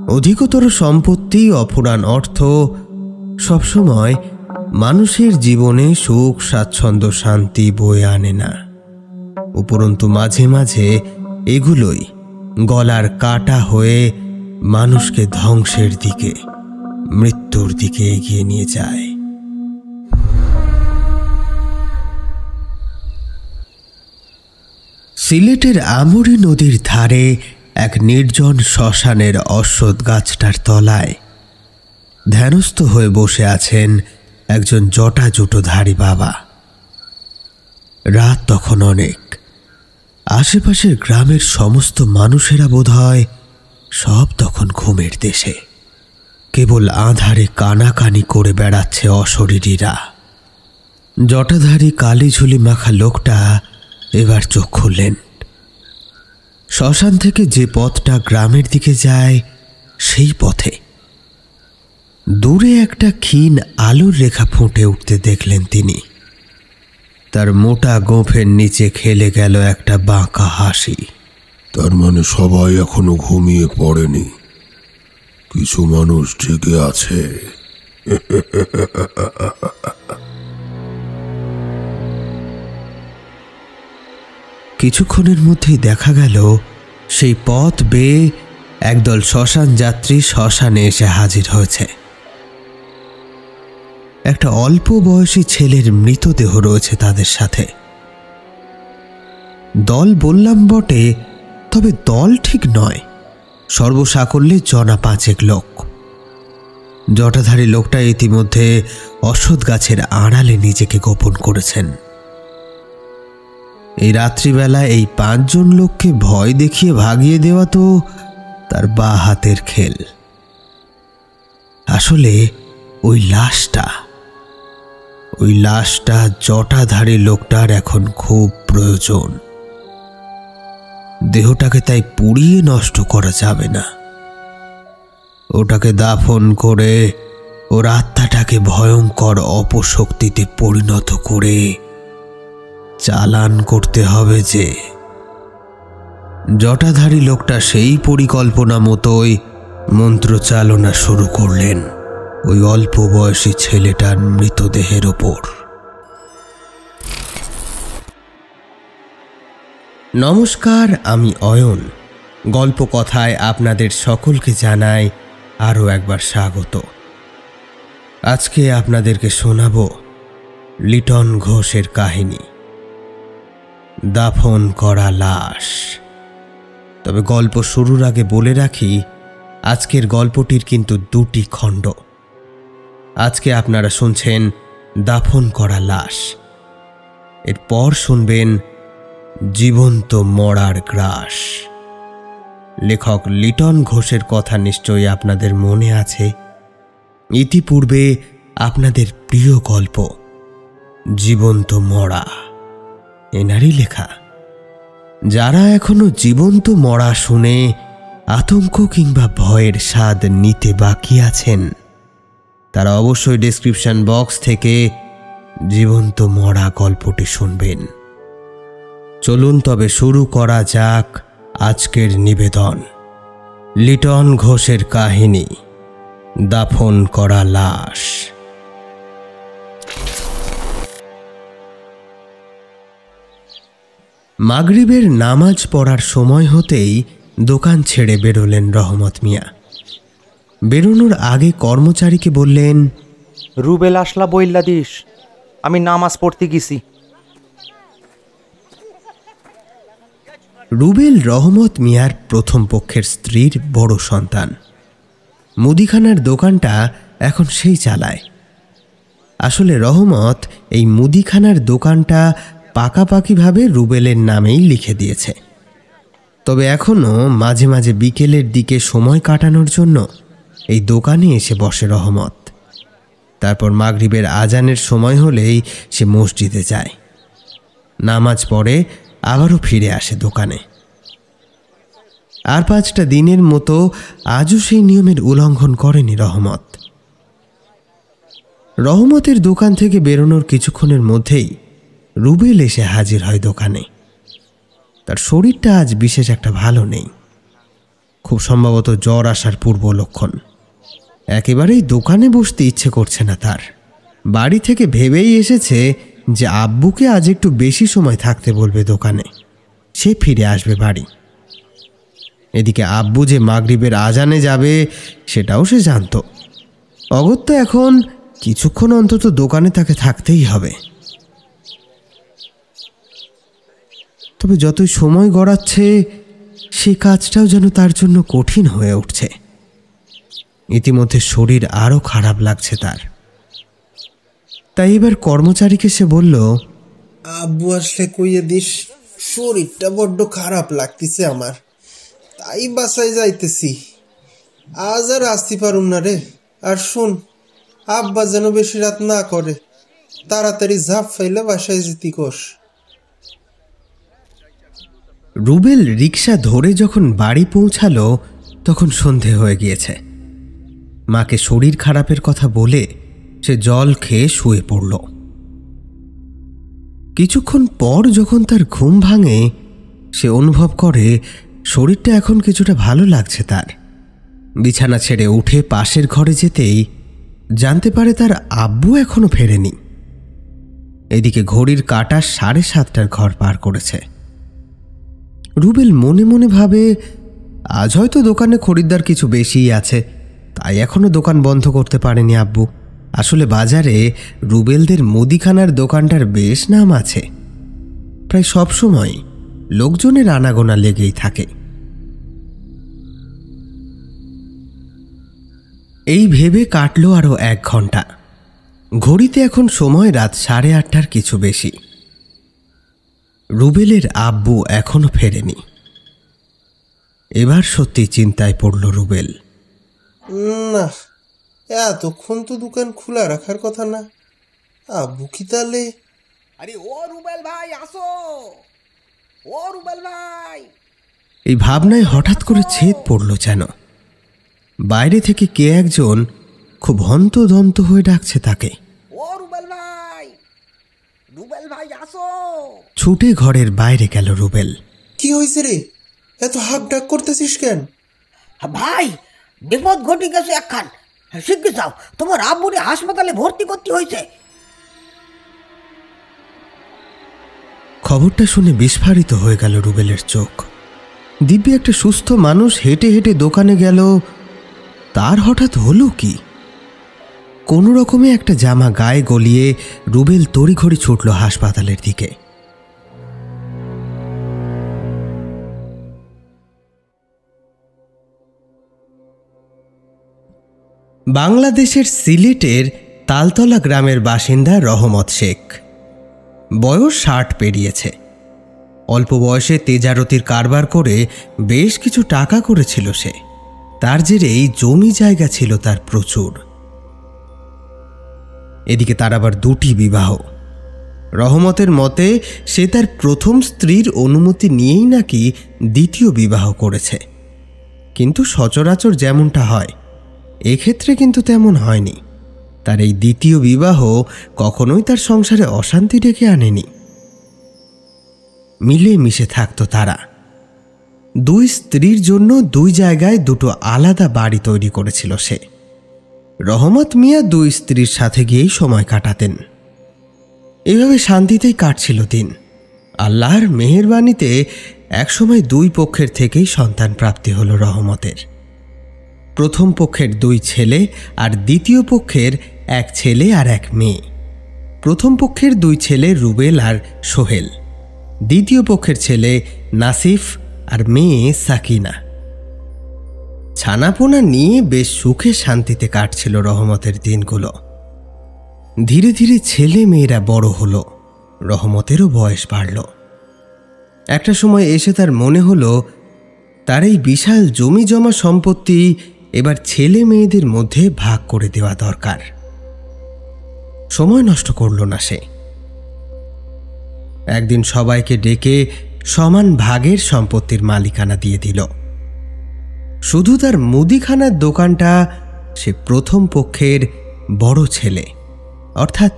অধিকতর সম্পত্তি, অফুরান অর্থ সবসময় মানুষের জীবনে সুখ, স্বাচ্ছন্দ্য, শান্তি বয়ে আনে না। উপরন্তু মাঝে মাঝে এগুলোই গলার কাঁটা হয়ে মানুষকে ধ্বংসের দিকে, মৃত্যুর দিকে এগিয়ে নিয়ে যায়। সিলেটের আমুরি নদীর ধারে এক নির্জন শ্মশানের অশ্বত্থ গাছটার তলায় ধ্যানস্থ হয়ে বসে আছেন একজন জটাজুটোধারী বাবা। রাত তখন অনেক। আশেপাশের গ্রামের সমস্ত মানুষেরা বোধহয় সব তখন ঘুমের দেশে। কেবল আঁধারে কানাকানি করে বেড়াচ্ছে অশরীরীরা। জটাধারী কালি ঝুলি মাখা লোকটা এবার চোখ খুললেন। শ্মশান থেকে যে পথটা গ্রামের দিকে যায় সেই পথে দূরে একটা ক্ষীণ আলোর রেখা ফুটে উঠতে দেখলেন তিনি। তার মোটা গোঁফের নিচে খেলে গেল একটা বাঁকা হাসি। তার মানে সবাই এখনো ঘুমিয়ে পড়েনি, কিছু মানুষ জেগে আছে। কিছুক্ষণের মধ্যেই দেখা গেল সেই পথ বেয়ে একদল শ্মশান যাত্রী শ্মশানে এসে হাজির হয়েছে। একটা অল্প বয়সী ছেলের মৃতদেহ রয়েছে তাদের সাথে। দল বললাম বটে, তবে দল ঠিক নয়, সর্বসাকল্যে জনা 5 লোক। জটাধারী লোকটা ইতিমধ্যে অশ্বত্থ গাছের আড়ালে নিজেকে গোপন করেছেন। এই রাত্রিবেলা এই 5 জন লোককে ভয় দেখিয়ে ভাগিয়ে দেওয়া তো তার বা হাতের খেল। আসলে ওই লাশটা জটাধারী লোকটার এখন খুব প্রয়োজন। দেহটাকে তাই পুড়িয়ে নষ্ট করা যাবে না। ওটাকে দাফন করে ওর আত্মাটাকে ভয়ঙ্কর অপশক্তিতে পরিণত করে চালান করতে হবে যে। জটাধারী লোকটা সেই পরিকল্পনা মতোই মন্ত্রচালনা শুরু করলেন ওই অল্প বয়সী ছেলেটার মৃতদেহের ওপর। নমস্কার, আমি অয়ন। গল্প কথায় আপনাদের সকলকে জানাই আরও একবার স্বাগত। আজকে আপনাদেরকে শোনাব লিটন ঘোষের কাহিনী, দাফন করা লাশ। তবে গল্প শুরুর আগে বলে রাখি, আজকের গল্পটির কিন্তু 2টি খণ্ড। আজকে আপনারা শুনছেন দাফন করা লাশ, এরপর শুনবেন জীবন্ত মরার গ্রাস। লেখক লিটন ঘোষের কথা নিশ্চয়ই আপনাদের মনে আছে। ইতিপূর্বে আপনাদের প্রিয় গল্প জীবন্ত মরা এনারই লেখা। যারা এখনো জীবন্ত মরা শুনে আতঙ্ক কিংবা ভয়ের স্বাদ নিতে বাকি আছেন, তারা অবশ্যই ডেসক্রিপশন বক্স থেকে জীবন্ত মরা গল্পটি শুনবেন। চলুন তবে শুরু করা যাক আজকের নিবেদন, লিটন ঘোষের কাহিনী দাফন করা লাশ। মাগরিবের নামাজ পড়ার সময় হতেই দোকান ছেড়ে বেরোলেন রহমত মিয়া। বেরোনোর আগে কর্মচারীকে বললেন, রুবেল আসলা বইল্লা দিস, আমি নামাজ পড়তে গেছি। রুবেল রহমত মিয়ার প্রথম পক্ষের স্ত্রীর বড় সন্তান। মুদিখানার দোকানটা এখন সেই চালায়। আসলে রহমত এই মুদিখানার দোকানটা পাকাপাকিভাবে রুবেলের নামেই লিখে দিয়েছে। তবে এখনও মাঝে মাঝে বিকেলের দিকে সময় কাটানোর জন্য এই দোকানে এসে বসে রহমত। তারপর মাগরিবের আজানের সময় হলেই সে মসজিদে যায়, নামাজ পড়ে আবারও ফিরে আসে দোকানে। আর 5টা দিনের মতো আজও সেই নিয়মের উল্লঙ্ঘন করেনি রহমত। রহমতের দোকান থেকে বেরোনোর কিছুক্ষণের মধ্যেই রুবেল এসে হাজির হয় দোকানে। তার শরীরটা আজ বিশেষ একটা ভালো নেই, খুব খুব সম্ভবত জ্বর আসার পূর্ব লক্ষণ। একেবারেই দোকানে বসতে ইচ্ছে করছে না তার। বাড়ি থেকে ভেবেই এসেছে যে আব্বুকে আজ একটু বেশি সময় থাকতে বলবে দোকানে, সে ফিরে আসবে বাড়ি। এদিকে আব্বু যে মাগরিবের আজানে যাবে সেটাও সে জানত। অগত্যা এখন কিছুক্ষণ অন্তত দোকানে তাকে থাকতেই হবে। তবে যতই সময় গড়াচ্ছে সে কাজটাও যেন তার জন্য কঠিন হয়ে উঠছে। ইতিমধ্যে শরীর আরও খারাপ লাগছে তার। তাই এবার কর্মচারীকে সে বলল, আব্বু আসলে কইয়ে দিস, শরীরটা বড্ড খারাপ লাগতেছে আমার, তাই বাসায় যাইতেছি। আজ আর আসতে পারুম না রে। আর শোন, আব্বা যেন বেশি রাত না করে, তাড়াতাড়ি ঝাঁপ ফাইলে বাসায় যেতে কোষ। রুবেল রিক্সা ধরে যখন বাড়ি পৌঁছালো তখন সন্ধে হয়ে গিয়েছে। মাকে শরীর খারাপের কথা বলে সে জল খেয়ে শুয়ে পড়ল। কিছুক্ষণ পর যখন তার ঘুম ভাঙে সে অনুভব করে শরীরটা এখন কিছুটা ভালো লাগছে তার। বিছানা ছেড়ে উঠে পাশের ঘরে যেতেই জানতে পারে তার আব্বু এখনো ফেরেনি। এদিকে ঘড়ির কাঁটা 7:30টার ঘর পার করেছে। রুবেল মনে মনে ভাবে, আজ হয়তো দোকানে খরিদ্দার কিছু বেশিই আছে, তাই এখনো দোকান বন্ধ করতে পারেনি আব্বু। আসলে বাজারে রুবেলদের মুদিখানার দোকানটার বেশ নাম আছে, প্রায় সবসময় লোকজনের আনাগোনা লেগেই থাকে। এই ভেবে কাটলো আরও 1 ঘন্টা। ঘড়িতে এখন সময় রাত 8:30টার কিছু বেশি। রুবেলের আব্বু এখনো ফেরেনি। এবার সত্যি চিন্তায় পড়ল রুবেল। না, এতক্ষণ তো দোকান খোলা রাখার কথা না। আব্বু কি তাহলে? আরে ও রুবেল ভাই, আসো। ও রুবেল ভাই। এই ভাবনায় হঠাৎ করে ছেদ পড়ল যেন। বাইরে থেকে কে একজন খুব হন্তদন্ত হয়ে ডাকছে তাকে। ও রুবেল ভাই, রুবেল ভাই আসো। ছুটে ঘরের বাইরে গেল রুবেল। কি হয়েছে রে, এত হাঁক ডাক করতেছিস কেন? ভাই, বিপদ ঘটে গেছে একখান, শিগগির যাও, তোমার আব্বুরে হাসপাতালে ভর্তি করতে হয়েছে। খবরটা শুনে বিস্ফারিত হয়ে গেল রুবেলের চোখ। দিব্যি একটা সুস্থ মানুষ হেঁটে হেঁটে দোকানে গেল, তার হঠাৎ হলো কি? কোনো রকমে একটা জামা গায়ে গলিয়ে রুবেল তড়িঘড়ি ছুটল হাসপাতালের দিকে। বাংলাদেশের সিলেটের তালতলা গ্রামের বাসিন্দা রহমত শেখ। বয়স 60 পেরিয়েছে। অল্প বয়সে তেজারতির কারবার করে বেশ কিছু টাকা করেছিল সে। তার জেরেই জমি জায়গা ছিল তার প্রচুর। এদিকে তার আবার 2টি বিবাহ। রহমতের মতে সে তার প্রথম স্ত্রীর অনুমতি নিয়েই নাকি দ্বিতীয় বিবাহ করেছে, কিন্তু সচরাচর যেমনটা হয় এক্ষেত্রে কিন্তু তেমন হয়নি। তার এই দ্বিতীয় বিবাহ কখনোই তার সংসারে অশান্তি ডেকে আনেনি। মিলে মিশে থাকত তারা। 2 স্ত্রীর জন্য 2 জায়গায় 2টো আলাদা বাড়ি তৈরি করেছিল সে। রহমত মিয়া 2 স্ত্রীর সাথে গিয়েই সময় কাটাতেন। এভাবে শান্তিতেই কাটছিল দিন। আল্লাহর মেহেরবানিতে একসময় 2 পক্ষের থেকেই সন্তান প্রাপ্তি হলো রহমতের। প্রথম পক্ষের 2 ছেলে আর দ্বিতীয় পক্ষের 1 ছেলে আর 1 মেয়ে। প্রথম পক্ষের 2 ছেলে রুবেল আর সোহেল, দ্বিতীয় পক্ষের ছেলে নাসিফ আর মেয়ে সাকিনা। ছানাপোনা নিয়ে বেশ সুখে শান্তিতে কাটছিল রহমতের দিনগুলো। ধীরে ধীরে ছেলে মেয়েরা বড় হলো, রহমতেরও বয়স বাড়ল। একটা সময় এসে তার মনে হলো তার এই বিশাল জমি জমা সম্পত্তি এবার ছেলে মেয়েদের মধ্যে ভাগ করে দেওয়া দরকার। সময় নষ্ট করল না সে। একদিন সবাইকে ডেকে সমান ভাগের সম্পত্তির মালিকানা দিয়ে দিল। শুধু তার মুদিখানার দোকানটা সে প্রথম পক্ষের বড় ছেলে অর্থাৎ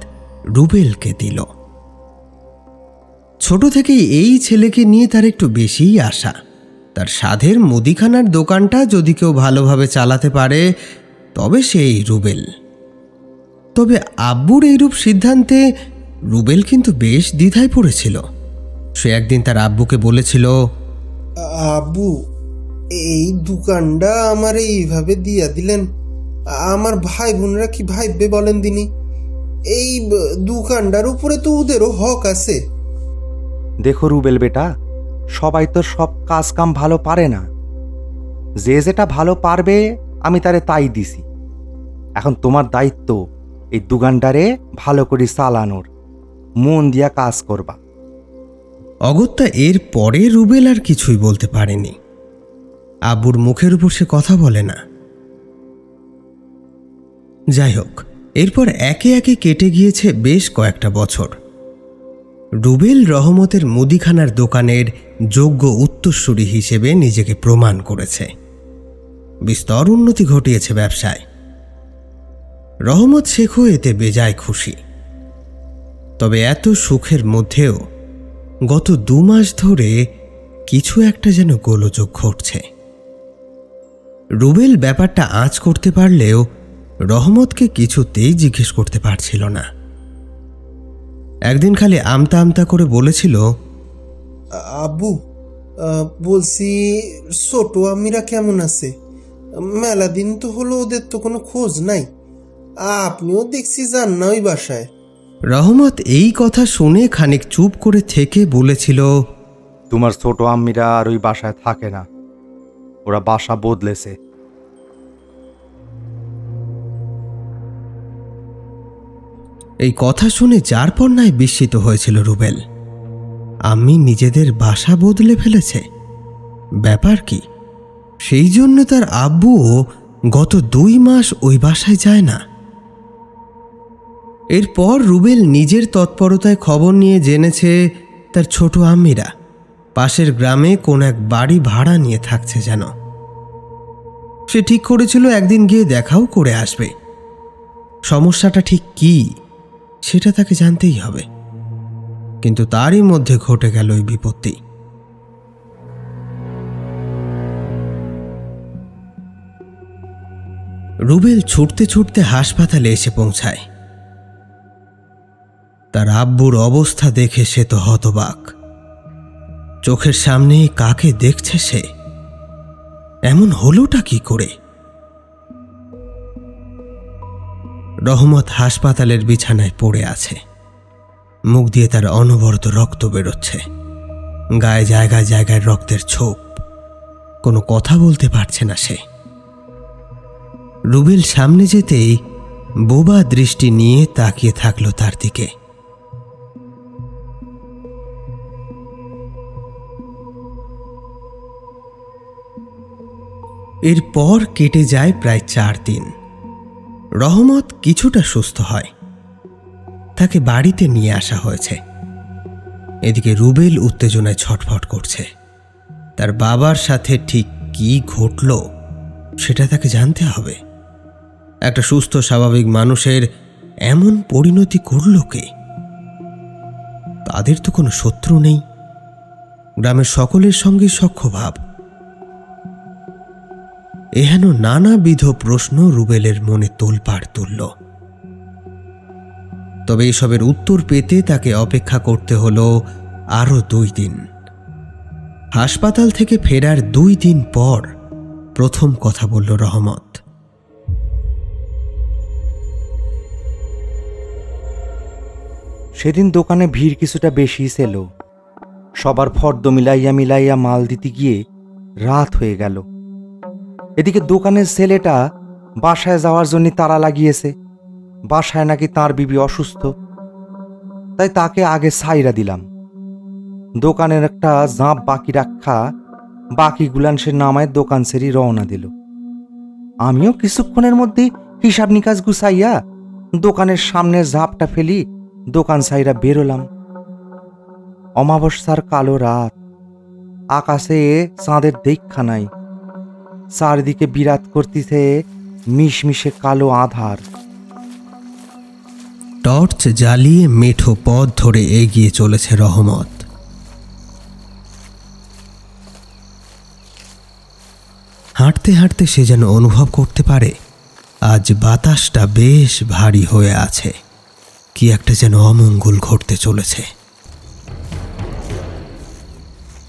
রুবেলকে দিল। ছোট থেকেই এই ছেলেকে নিয়ে তার একটু বেশিই আশা। তার সাধের মুদিখানার দোকানটা যদি কেউ ভালোভাবে চালাতে পারে তবে সেই রুবেল। তবে আব্বুর এইরূপ সিদ্ধান্তে রুবেল কিন্তু বেশ দ্বিধায় পড়েছিল। সে একদিন তার আব্বুকে বলেছিল, আব্বু, এই দোকানটা আমার এইভাবে দিয়া দিলেন, আমার ভাই বোনরা কি ভাইবে বলেন দিনি? এই দোকানটার উপরে তো ওদেরও হক আছে। দেখো রুবেল বেটা, সবাই তো সব কাজ কাম ভালো পারে না। যে যেটা ভালো পারবে আমি তারে তাই দিছি। এখন তোমার দায়িত্ব এই দোকানটারে ভালো করে চালানোর, মন দিয়া কাজ করবা। অগত্যা এর পরে রুবেল আর কিছুই বলতে পারেনি। আব্বুর মুখের উপর সে কথা বলে না। যাই হোক, এরপর একে একে কেটে গিয়েছে বেশ কয়েকটা বছর। রুবেল রহমতের মুদিখানার দোকানের যোগ্য উত্তরসূরি হিসেবে নিজেকে প্রমাণ করেছে, বিস্তর উন্নতি ঘটিয়েছে ব্যবসায়। রহমত শেখও এতে বেজায় খুশি। তবে এত সুখের মধ্যেও গত 2 মাস ধরে কিছু একটা যেন গোলযোগ ঘটছে। রুবেল ব্যাপারটা আঁচ করতে পারলেও রহমতকে কিছুতেই জিজ্ঞেস করতে পারছিল না। একদিন খালি আমতা আমতা করে বলেছিল, আব্বু, বলছি ছোট আমিরা কেমন আছে? মেলা দিন তো হলো, ওদের তো কোনো খোঁজ নাই। আপনিও দেখছি যান না ওই বাসায়। রহমত এই কথা শুনে খানিক চুপ করে থেকে বলেছিল, তোমার ছোট আম্মিরা আর ওই বাসায় থাকে না, ওরা বাসা বদলেছে। এই কথা শুনে যার পর নাই বিস্মিত হয়েছিল রুবেল। আম্মি নিজেদের বাসা বদলে ফেলেছে? ব্যাপার কি? সেই জন্য তার আব্বুও গত 2 মাস ওই বাসায় যায় না। এরপর রুবেল নিজের তৎপরতায় খবর নিয়ে জেনেছে তার ছোট আম্মিরা পাশের গ্রামে কোন এক বাড়ি ভাড়া নিয়ে থাকছে যেন। সে ঠিক করেছিল একদিন গিয়ে দেখাও করে আসবে। সমস্যাটা ঠিক কি সেটা তাকে জানতেই হবে। কিন্তু তারই মধ্যে ঘটে গেল ওই বিপত্তি। রুবেল ছুটতে ছুটতে হাসপাতালে এসে পৌঁছায়। তার আব্বুর অবস্থা দেখে সে তো হতবাক। চোখের সামনে কাকে দেখছে সে? এমন হলোটা কি করে? রহমত হাসপাতালের বিছানায় পড়ে আছে। মুখ দিয়ে তার অনবরত রক্ত বেরোচ্ছে, গায়ে জায়গায় জায়গায় রক্তের ছোপ। কোনো কথা বলতে পারছে না সে। রুবেল সামনে যেতেই বোবা দৃষ্টি নিয়ে তাকিয়ে থাকলো তার দিকে। এরপর কেটে যায় প্রায় 4 দিন। রহমত কিছুটা সুস্থ হয়, তাকে বাড়িতে নিয়ে আসা হয়েছে। এদিকে রুবেল উত্তেজনায় ছটফট করছে। তার বাবার সাথে ঠিক কি ঘটল সেটা তাকে জানতে হবে। একটা সুস্থ স্বাভাবিক মানুষের এমন পরিণতি করল কে? তাদের তো কোনো শত্রু নেই, গ্রামের সকলের সঙ্গে সখ্যভাব। এহেন নানাবিধ প্রশ্ন রুবেলের মনে তোলপাড় তুলল। তবে এসবের উত্তর পেতে তাকে অপেক্ষা করতে হলো আরো 2 দিন। হাসপাতাল থেকে ফেরার 2 দিন পর প্রথম কথা বলল রহমত। সেদিন দোকানে ভিড় কিছুটা বেশি ছিল। সবার ফর্দ মিলাইয়া মিলাইয়া মাল দিতে গিয়ে রাত হয়ে গেল। এদিকে দোকানের ছেলেটা বাসায় যাওয়ার জন্য তাড়া লাগিয়েছে। বাসায় নাকি তার বিবি অসুস্থ, তাই তাকে আগে ছাইরা দিলাম। দোকানের একটা জাঁপ বাকি রাখা, বাকি গুলান সে নামায় দোকান ছেড়ে রওনা দিল। আমিও কিছুক্ষণের মধ্যে হিসাব নিকাশ গুছাইয়া দোকানের সামনে ঝাপটা ফেলি দোকান ছাইরা বেরোলাম। অমাবস্যার কালো রাত, আকাশে চাঁদের দেখা নাই। চারদিকে বিরাট করতেছে মিশমিশে কালো আধার। টর্চ জ্বালিয়ে মেঠো পথ ধরে এগিয়ে চলেছে রহমত। হাঁটতে হাঁটতে সে যেন অনুভব করতে পারে আজ বাতাসটা বেশ ভারী হয়ে আছে, কি একটা যেন অমঙ্গল ঘটতে চলেছে।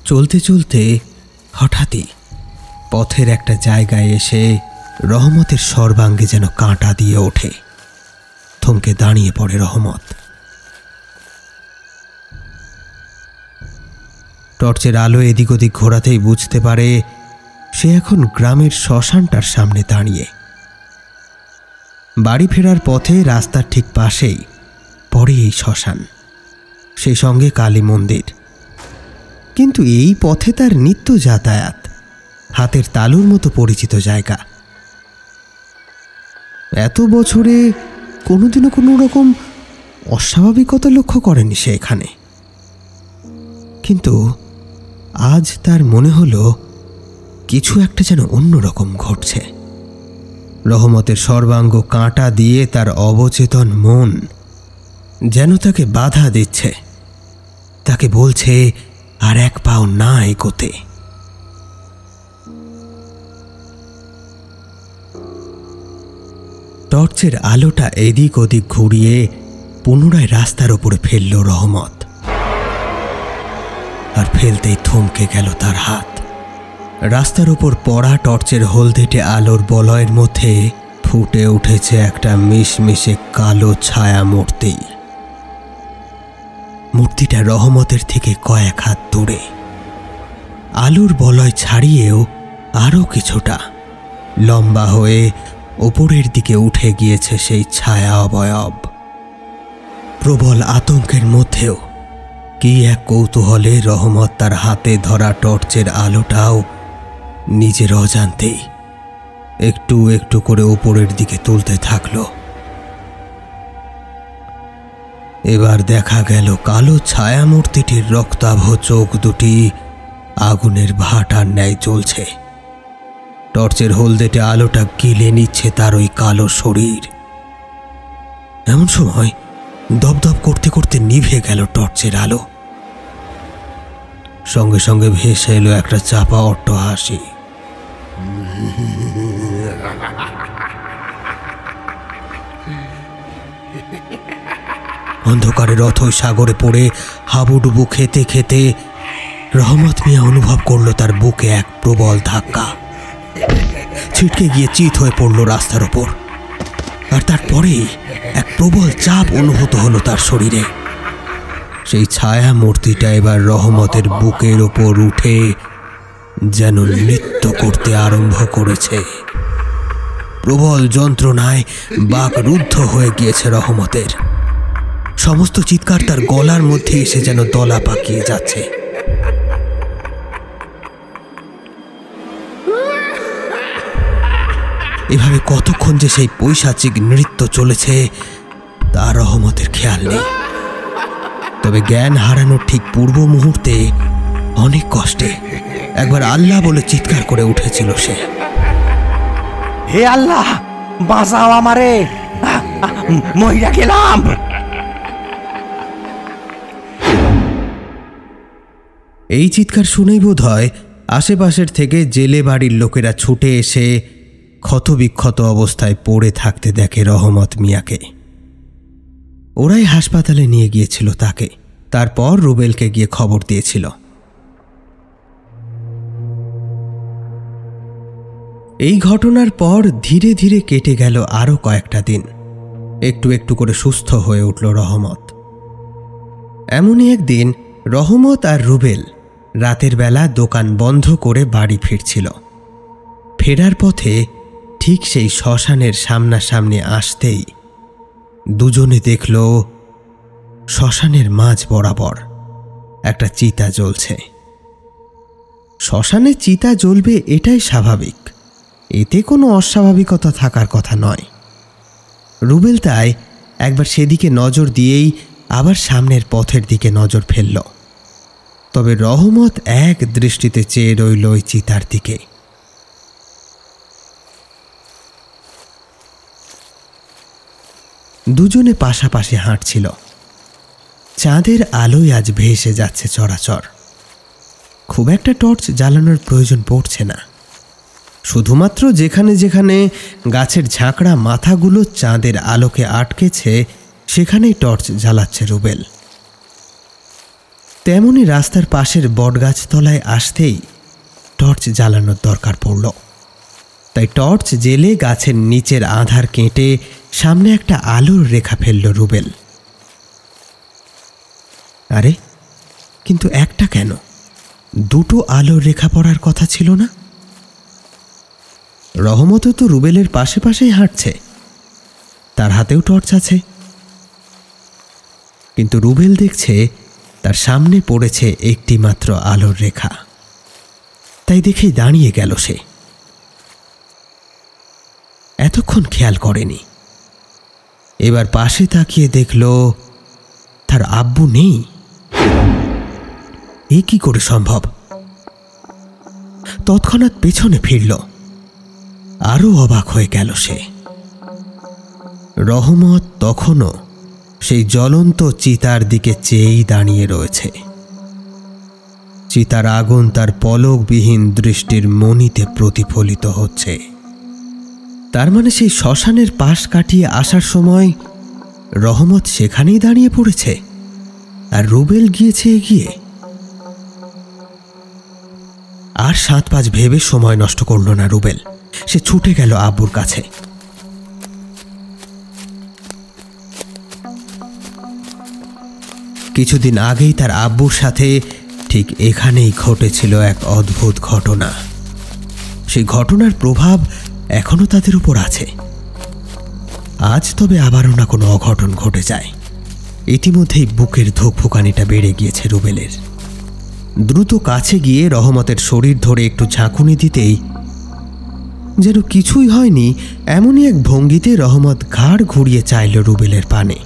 চলতে চলতে হঠাৎই পথের একটা জায়গায় এসে রহমতের সর্বাঙ্গে যেন কাঁটা দিয়ে ওঠে। থমকে দাঁড়িয়ে পড়ে রহমত। টর্চের আলো এদিক ওদিক ঘোরাতেই বুঝতে পারে সে এখন গ্রামের শ্মশানটার সামনে দাঁড়িয়ে। বাড়ি ফেরার পথে রাস্তার ঠিক পাশেই পড়ে এই শ্মশান, সেই সঙ্গে কালী মন্দির। কিন্তু এই পথে তার নিত্য যাতায়াত, হাতের তালুর মতো পরিচিত জায়গা। এত বছরে কোনোদিনও কোনো রকম অস্বাভাবিকতা লক্ষ্য করেনি সে এখানে। কিন্তু আজ তার মনে হলো কিছু একটা যেন অন্যরকম ঘটছে। রহমতের সর্বাঙ্গ কাঁটা দিয়ে তার অবচেতন মন যেন তাকে বাধা দিচ্ছে, তাকে বলছে আর এক পাও না এগোতে। টর্চের আলোটা এদিক ওদিক ঘুরিয়ে পুনরায় রাস্তার ওপরে ফেলল রহমত। আর ফেলতেই থমকে গেল তার হাত। রাস্তার ওপর পড়া টর্চের হলদেটে আলোর বলয়ের মধ্যে ফুটে উঠেছে একটা মিশমিশে কালো ছায়া মূর্তি। মূর্তিটা রহমতের থেকে কয়েক হাত দূরে। আলোর বলয় ছাড়িয়েও আরো কিছুটা লম্বা হয়ে ওপরের দিকে উঠে গিয়েছে সেই ছায়া অবয়ব। প্রবল আতঙ্কের মধ্যেও কি এক কৌতূহলে রহমত তার হাতে ধরা টর্চের আলোটাও নিজের অজান্তেই একটু একটু করে উপরের দিকে তুলতে থাকল। এবার দেখা গেল কালো ছায়ামূর্তিটির রক্তাভ চোখ দুটি আগুনের ভাটার ন্যায় জ্বলছে। টর্চের হলদেটে আলোটা গিলে নিচ্ছে তার ওই কালো শরীর। এমন সময় দপদপ করতে করতে নিভে গেল টর্চের আলো। সঙ্গে সঙ্গে ভেসে এলো একটা চাপা অট্টহাসি। অন্ধকারের অথৈ সাগরে পড়ে হাবুডুবু খেতে খেতে রহমত মিয়া অনুভব করলো তার বুকে এক প্রবল ধাক্কা। ছিটকে গিয়ে চিত হয়ে পড়ল রাস্তার ওপর। আর তারপরেই এক প্রবল চাপ অনুভূত হলো তার শরীরে। সেই ছায়া মূর্তিটা এবার রহমতের বুকের ওপর উঠে যেন নৃত্য করতে আরম্ভ করেছে। প্রবল যন্ত্রণায় বাক রুদ্ধ হয়ে গিয়েছে রহমতের। সমস্ত চিৎকার তার গলার মধ্যে এসে যেন দলা পাকিয়ে যাচ্ছে। এভাবে কতক্ষণ যে সেই পৈশাচিক নৃত্য চলেছে তা রহমতের খেয়াল নেই। তবে জ্ঞান হারানোর ঠিক পূর্ব মুহূর্তে অনেক কষ্টে একবার আল্লাহ বলে চিৎকার করে উঠেছিল সে। হে আল্লাহ, বাঁচাও আমারে, মইরা গেলাম। এই চিৎকার শুনেই বোধ হয় আশেপাশের থেকে জেলে বাড়ির লোকেরা ছুটে এসে ক্ষতবিক্ষত অবস্থায় পড়ে থাকতে দেখে রহমত মিয়াকে। ওরাই হাসপাতালে নিয়ে গিয়েছিল তাকে। তারপর রুবেলকে গিয়ে খবর দিয়েছিল। এই ঘটনার পর ধীরে ধীরে কেটে গেল আরো কয়েকটা দিন। একটু একটু করে সুস্থ হয়ে উঠল রহমত। এমনই একদিন রহমত আর রুবেল রাতের বেলা দোকান বন্ধ করে বাড়ি ফিরছিল। ফেরার পথে ঠিক সেই শ্মশানের সামনাসামনি আসতেই দুজনে দেখল শ্মশানের মাঝ বরাবর একটা চিতা জ্বলছে। শ্মশানে চিতা জ্বলবে এটাই স্বাভাবিক, এতে কোনো অস্বাভাবিকতা থাকার কথা নয়। রুবেল তাই একবার সেদিকে নজর দিয়েই আবার সামনের পথের দিকে নজর ফেলল। তবে রহমত এক দৃষ্টিতে চেয়ে রইল ওই চিতার দিকে। দুজনে পাশাপাশি হাঁটছিল। চাঁদের আলোয় আজ ভেসে যাচ্ছে চরাচর। খুব একটা টর্চ জ্বালানোর প্রয়োজন পড়ছে না। শুধুমাত্র যেখানে যেখানে গাছের ঝাঁকড়া মাথাগুলো চাঁদের আলোকে আটকেছে সেখানেই টর্চ জ্বালাচ্ছে রুবেল। তেমনি রাস্তার পাশের বটগাছতলায় আসতেই টর্চ জ্বালানোর দরকার পড়ল। তাই টর্চ জেলে গাছের নিচের আঁধার কেটে সামনে একটা আলোর রেখা ফেলল রুবেল। আরে, কিন্তু একটা কেন? দুটো আলোর রেখা পড়ার কথা ছিল না? রহমতও তো রুবেলের পাশে পাশেই হাঁটছে, তার হাতেও টর্চ আছে। কিন্তু রুবেল দেখছে তার সামনে পড়েছে একটি মাত্র আলোর রেখা। তাই দেখেই দাঁড়িয়ে গেল সে। এতক্ষণ খেয়াল করেনি। এবার পাশে তাকিয়ে দেখল তার আব্বু নেই। এ কি করে সম্ভব? তৎক্ষণাৎ পেছনে ফিরল। আরো অবাক হয়ে গেল সে। রহমত তখনও সেই জ্বলন্ত চিতার দিকে চেয়েই দাঁড়িয়ে রয়েছে। চিতার আগুন তার পলকবিহীন দৃষ্টির মণিতে প্রতিফলিত হচ্ছে। তার মানে সেই শ্মশানের পাশ কাটিয়ে আসার সময় রহমত সেখানেই দাঁড়িয়ে পড়েছে, আর রুবেল গিয়েছে এগিয়ে। আর 7-5 ভেবে সময় নষ্ট করল না রুবেল। সে ছুটে গেল আব্বুর কাছে। কিছুদিন আগেই তার আব্বুর সাথে ঠিক এখানেই ঘটেছিল এক অদ্ভুত ঘটনা। সেই ঘটনার প্রভাব এখনো তাদের উপর আছে। আজ তবে আবারও না কোনো অঘটন ঘটে যায়। ইতিমধ্যেই বুকের ধুকফুকানিটা বেড়ে গিয়েছে রুবেলের। দ্রুত কাছে গিয়ে রহমতের শরীর ধরে একটু ঝাঁকুনি দিতেই যেন কিছুই হয়নি এমনই এক ভঙ্গিতে রহমত ঘাড় ঘুরিয়ে চাইল রুবেলের পানে।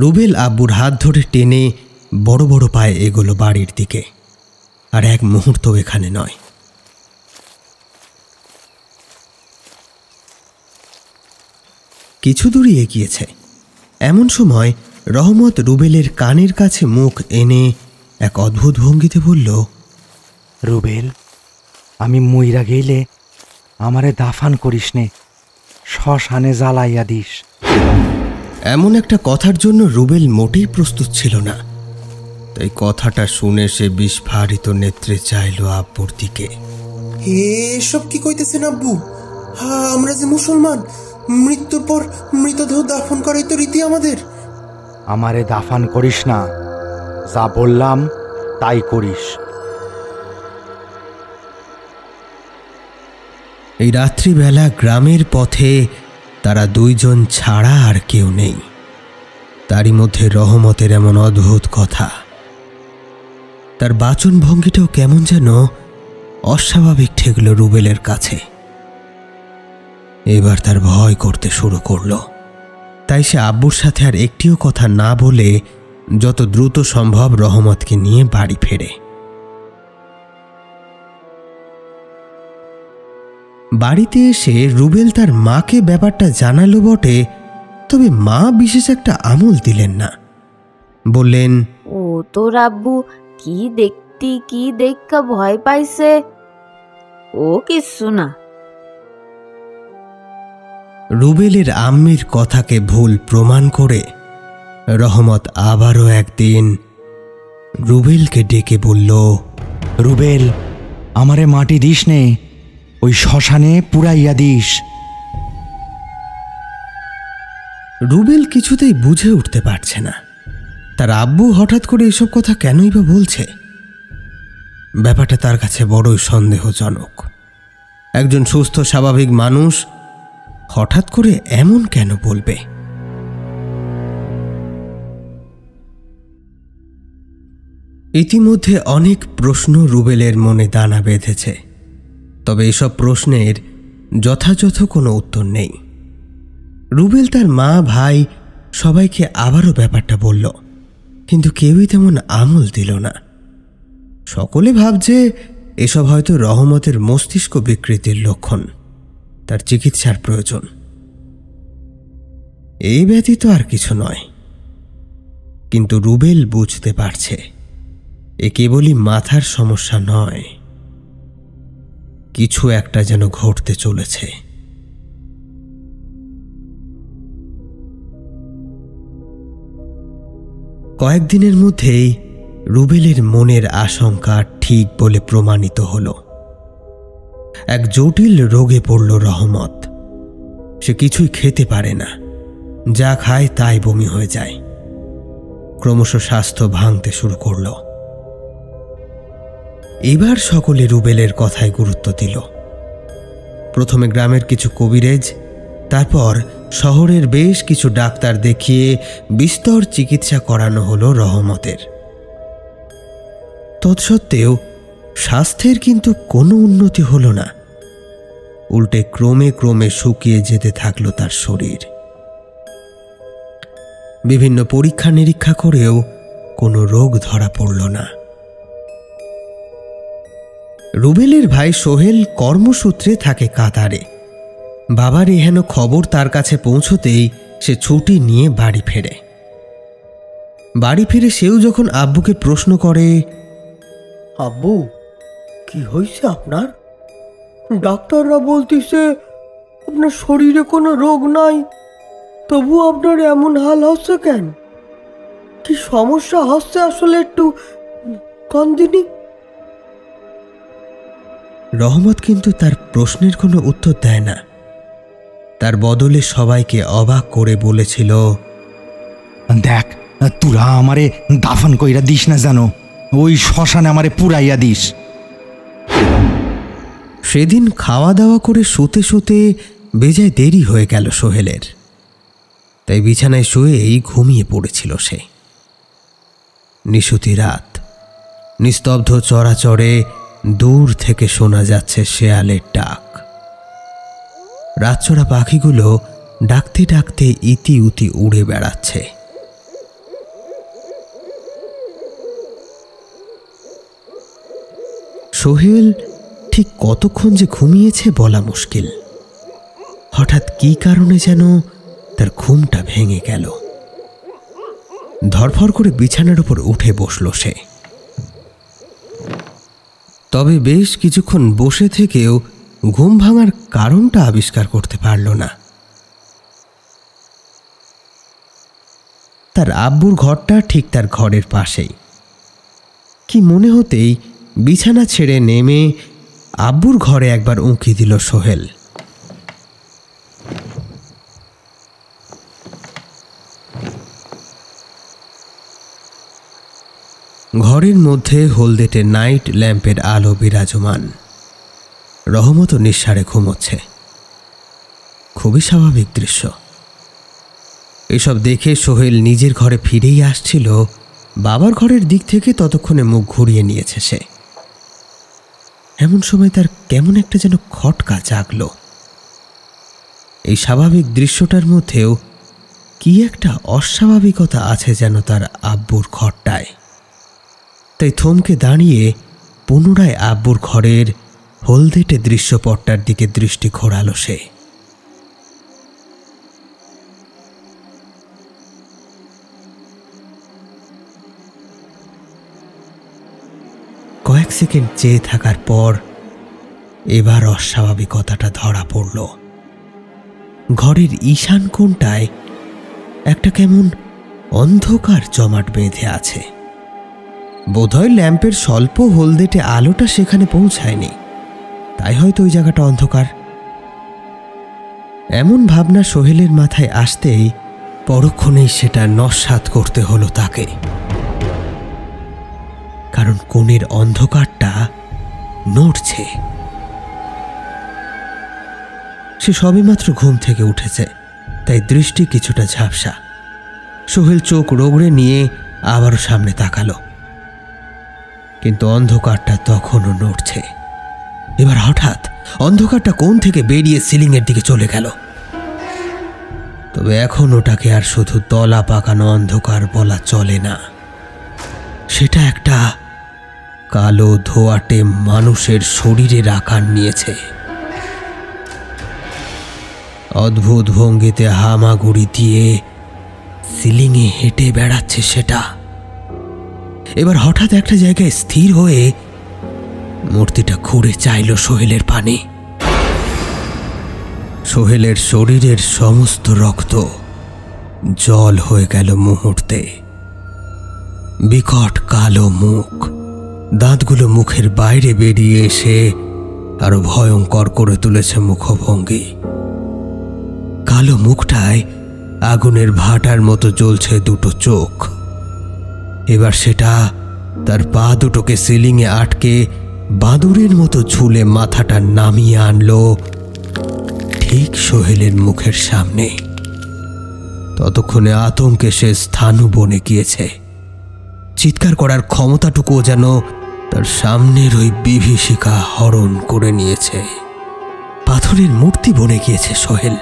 রুবেল আব্বুর হাত ধরে টেনে বড় বড় পায়ে এগোলো বাড়ির দিকে। আর এক মুহূর্ত এখানে নয়। কিছু দূরই এগিয়েছে। এমন সময় রহমত রুবেলের কানের কাছে মুখ এনে এক অদ্ভুত ভঙ্গিতে বলল, রুবেল, আমি মইরা গেলে আমারে দাফান করিস নে, শ্মশানে জ্বালাইয়া দিস। এমন একটা কথার জন্য রুবেল মোটেই প্রস্তুত ছিল না। তাই কথাটা শুনে সে বিস্ফারিত নেত্রে চাইল আব্বুর দিকে। এসব কি কইতেছেন আব্বু? আমরা যে মুসলমান, মৃত্যুর পর মৃতদেহ দাফন করাই তো রীতি আমাদের। আমারে দাফান করিস না, যা বললাম তাই করিস। এই রাত্রিবেলা গ্রামের পথে তারা দুইজন ছাড়া আর কেউ নেই। তারই মধ্যে রহমতের এমন অদ্ভুত কথা। তার বাচন ভঙ্গিটাও কেমন যেন অস্বাভাবিক ঠেকল রুবেলের কাছে। এবার তার ভয় করতে শুরু করল। তাই সে আব্বুর সাথে আর একটিও কথা না বলে যত দ্রুত সম্ভব রহমতকে নিয়ে বাড়ি ফেরে। বাড়িতে এসে রুবেল তার মাকে ব্যাপারটা জানালো বটে, তবে মা বিশেষ একটা আমল দিলেন না। বললেন, ও তোর আব্বু কি দেখা ভয় পাইছে, ও কিচ্ছু না। রুবেলের আম্মির কথাকে ভুল প্রমাণ করে রহমত আবারও একদিন রুবেলকে ডেকে বলল, রুবেল, আমারে মাটি দিস নে, ওই শ্মশানে পুরাইয়া দিস। রুবেল কিছুতেই বুঝে উঠতে পারছে না তার আব্বু হঠাৎ করে এসব কথা কেনই বা বলছে। ব্যাপারটা তার কাছে বড়ই সন্দেহজনক। একজন সুস্থ স্বাভাবিক মানুষ হঠাৎ করে এমন কেন বলবে? ইতিমধ্যে অনেক প্রশ্ন রুবেলের মনে দানা বেঁধেছে, তবে এসব প্রশ্নের যথাযথ কোনো উত্তর নেই। রুবেল তার মা, ভাই সবাইকে আবারও ব্যাপারটা বলল, কিন্তু কেউই তেমন আমল দিল না। সকলে ভাবছে এসব হয়তো রহমতের মস্তিষ্ক বিকৃতির লক্ষণ, তার চিকিৎসার প্রয়োজন। এই ব্যতীত আর কিছু নয়। কিন্তু রুবেল বুঝতে পারছে এ কেবলই মাথার সমস্যা নয়, কিছু একটা যেন ঘটতে চলেছে। কয়েকদিনের মধ্যেই রুবেলের মনের আশঙ্কা ঠিক বলে প্রমাণিত হল। এক জটিল রোগে পড়ল রহমত। সে কিছুই খেতে পারে না, যা খায় তাই বমি হয়ে যায়। ক্রমশ স্বাস্থ্য ভাঙতে শুরু করল। এবার সকলে রুবেলের কথায় গুরুত্ব দিল। প্রথমে গ্রামের কিছু কবিরেজ, তারপর শহরের বেশ কিছু ডাক্তার দেখিয়ে বিস্তর চিকিৎসা করানো হলো রহমতের। তৎসত্ত্বেও স্বাস্থ্যের কিন্তু কোনো উন্নতি হলো না। উল্টে ক্রমে ক্রমে শুকিয়ে যেতে থাকলো তার শরীর। বিভিন্ন পরীক্ষা নিরীক্ষা করেও কোনো রোগ ধরা পড়ল না। রুবেলের ভাই সোহেল কর্মসূত্রে থাকে কাতারে। বাবার এহেন খবর তার কাছে পৌঁছতেই সে ছুটি নিয়ে বাড়ি ফেরে। বাড়ি ফিরে সেও যখন আব্বুকে প্রশ্ন করে, আব্বু কি হয়েছে আপনার? ডাক্তাররা বলতেছে আপনার শরীরে কোনো রোগ নাই, তবু আপনার এমন হাল হচ্ছে কেন? কি সমস্যা হচ্ছে আসলে একটু কান্দিনি? রহমত কিন্তু তার প্রশ্নের কোনো উত্তর দেয় না। তার বদলে সবাইকে অবাক করে বলেছিল, দেখ, তোরা আমারে দাফন কইরা দিস না, জানো ওই শ্মশানে আমারে পুরাইয়া দিস। সেদিন খাওয়া দাওয়া করে শুতে শুতে বেজায় দেরি হয়ে গেল সোহেলের। তাই বিছানায় শুয়েই ঘুমিয়ে পড়েছিল সে। নিশুতি রাত, নিস্তব্ধ চরাচরে দূর থেকে শোনা যাচ্ছে শেয়ালের ডাক। রাতচরা পাখিগুলো ডাকতে ডাকতে ইতি উতি উড়ে বেড়াচ্ছে। সোহেল ঠিক কতক্ষণ যে ঘুমিয়েছে বলা মুশকিল। হঠাৎ কি কারণে যেন তার ঘুমটা ভেঙে গেল। ধরফর করে বিছানার উপর উঠে বসল সে। তবে বেশ কিছুক্ষণ বসে থেকেও ঘুম ভাঙার কারণটা আবিষ্কার করতে পারল না। তার আব্বুর ঘরটা ঠিক তার ঘরের পাশেই। কি মনে হতেই বিছানা ছেড়ে নেমে আব্বুর ঘরে একবার উঁকি দিল সোহেল। ঘরের মধ্যে হলদেটে নাইট ল্যাম্পের আলো বিরাজমান। রহমত নিঃসাড়ে ঘুমোচ্ছে। খুবই স্বাভাবিক দৃশ্য। এসব দেখে সোহেল নিজের ঘরে ফিরেই আসছিল। বাবার ঘরের দিক থেকে ততক্ষণে মুখ ঘুরিয়ে নিয়েছে সে। এমন সময় তার কেমন একটা যেন খটকা জাগল। এই স্বাভাবিক দৃশ্যটার মধ্যেও কি একটা অস্বাভাবিকতা আছে যেন তার আব্বুর ঘরটায়। তাই থমকে দাঁড়িয়ে পুনরায় আব্বুর ঘরের হলদেটে দৃশ্যপটটার দিকে দৃষ্টি ঘোরালো সে। কয়েক সেকেন্ড চেয়ে থাকার পর এবার অস্বাভাবিকতাটা ধরা পড়ল। ঘরের ঈশান কোণটায় একটা কেমন অন্ধকার জমাট বেঁধে আছে। বোধহয় ল্যাম্পের স্বল্প হলদেটে আলোটা সেখানে পৌঁছায়নি, তাই হয়তো ওই জায়গাটা অন্ধকার। এমন ভাবনা সোহেলের মাথায় আসতেই পরক্ষণেই সেটা নস্যাৎ করতে হলো তাকে। কারণ কোণের অন্ধকারটা নড়ছে। সে সবেমাত্র ঘুম থেকে উঠেছে, তাই দৃষ্টি কিছুটা ঝাপসা। সোহেল চোখ রগড়ে নিয়ে আবারও সামনে তাকালো, কিন্তু অন্ধকারটা তখনও নড়ছে। এবার হঠাৎ অন্ধকারটা কোণ থেকে বেরিয়ে সিলিংয়ের দিকে চলে গেল। তবে এখন ওটাকে আর শুধু তলা পাকানো অন্ধকার বলা চলে না। সেটা একটা কালো ধোঁয়াটে মানুষের শরীরের আকার নিয়েছে। অদ্ভুত ভঙ্গিতে হামাগুড়ি দিয়ে সিলিংয়ে হেঁটে বেড়াচ্ছে সেটা। এবার হঠাৎ একটা জায়গায় স্থির হয়ে মূর্তিটা ঘুরে চাইল সোহেলের পানে। সোহেলের শরীরের সমস্ত রক্ত জল হয়ে গেল মুহূর্তে। বিকট কালো মুখ, দাঁতগুলো মুখের বাইরে বেরিয়ে এসে আরো ভয়ঙ্কর করে তুলেছে মুখভঙ্গি। কালো মুখটায় আগুনের ভাটার মতো জ্বলছে দুটো চোখ। এবার সেটা তার পা দুটোকে সিলিংয়ে আটকে বাদুড়ের মতো ঝুলে মাথাটা নামিয়ে আনলো ঠিক সোহেলের মুখের সামনে। ততক্ষণে আতঙ্কে সে স্থাণু বনে গিয়েছে। চিৎকার করার ক্ষমতাটুকুও যেন তার সামনের ওই বিভীষিকা হরণ করে নিয়েছে। পাথরের মূর্তি বনে গিয়েছে সোহেল।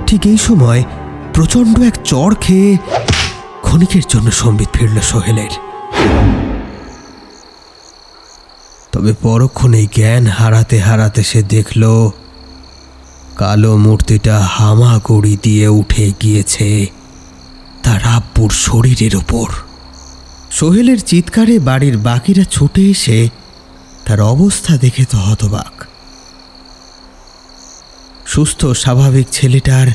ঠিক এই সময় প্রচন্ড এক চড় খেয়ে ক্ষণিকের জন্য সম্বিত ফিরল সোহেলের। তবে পরক্ষণেই জ্ঞান হারাতে হারাতে সে দেখল কালো মূর্তিটা হামাগুড়ি দিয়ে উঠে গিয়েছে তার আব্বুর শরীরের ওপর। সোহেলের চিৎকারে বাড়ির বাকিরা ছুটে এসে তার অবস্থা দেখে তো হতবাক। সুস্থ স্বাভাবিক ছেলেটার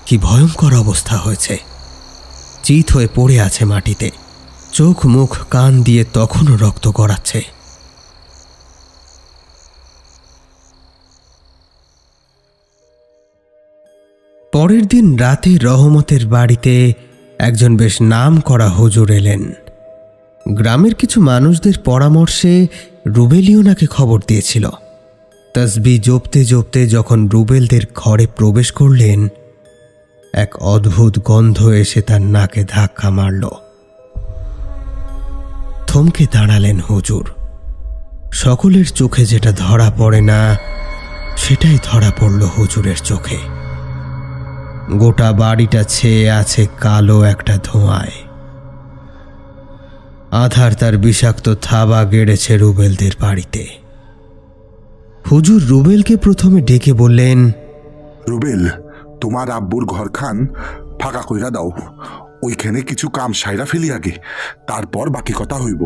কি ভয়ঙ্কর অবস্থা হয়েছে। চিত হয়ে পড়ে আছে মাটিতে, চোখ মুখ কান দিয়ে তখনও রক্ত গড়াচ্ছে। পরের দিন রাতে রহমতের বাড়িতে একজন বেশ নাম করা হুজুর এলেন। গ্রামের কিছু মানুষদের পরামর্শে রুবেলিও নাকি খবর দিয়েছিল। তসবিহ জপতে জপতে যখন রুবেলদের ঘরে প্রবেশ করলেন, এক অদ্ভুত গন্ধ এসে তার নাকে ধাক্কা মারল। থমকে দাঁড়ালেন হুজুর। সকলের চোখে যেটা ধরা পড়ে না সেটাই ধরা পড়ল হুজুরের চোখে। গোটা বাড়িটা ছেয়ে আছে কালো একটা ধোঁয়ায়। আধার তার বিষাক্ত থাবা গেড়েছে রুবেলদের বাড়িতে। হুজুর রুবেলকে প্রথমে ডেকে বললেন, রুবেল, তোমার আব্বুর ঘরখান ফাঁকা কইরা দাও। ওইখানে কিছু কাম সাইরা ফেলি আগে, তারপর বাকি কথা হইব।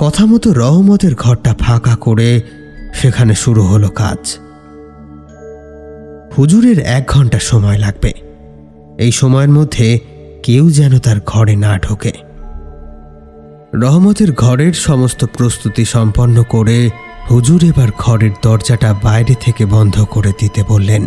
কথা মতো রহমতের ঘরটা ফাঁকা করে সেখানে শুরু হলো কাজ। হুজুরের 1 ঘন্টা সময় লাগবে। এই সময়ের মধ্যে কেউ যেন তার ঘরে না ঢোকে। রহমতের ঘরের সমস্ত প্রস্তুতি সম্পন্ন করে হুজুর এবার ঘরের দরজাটা বাইরে থেকে বন্ধ করে দিতে বললেন।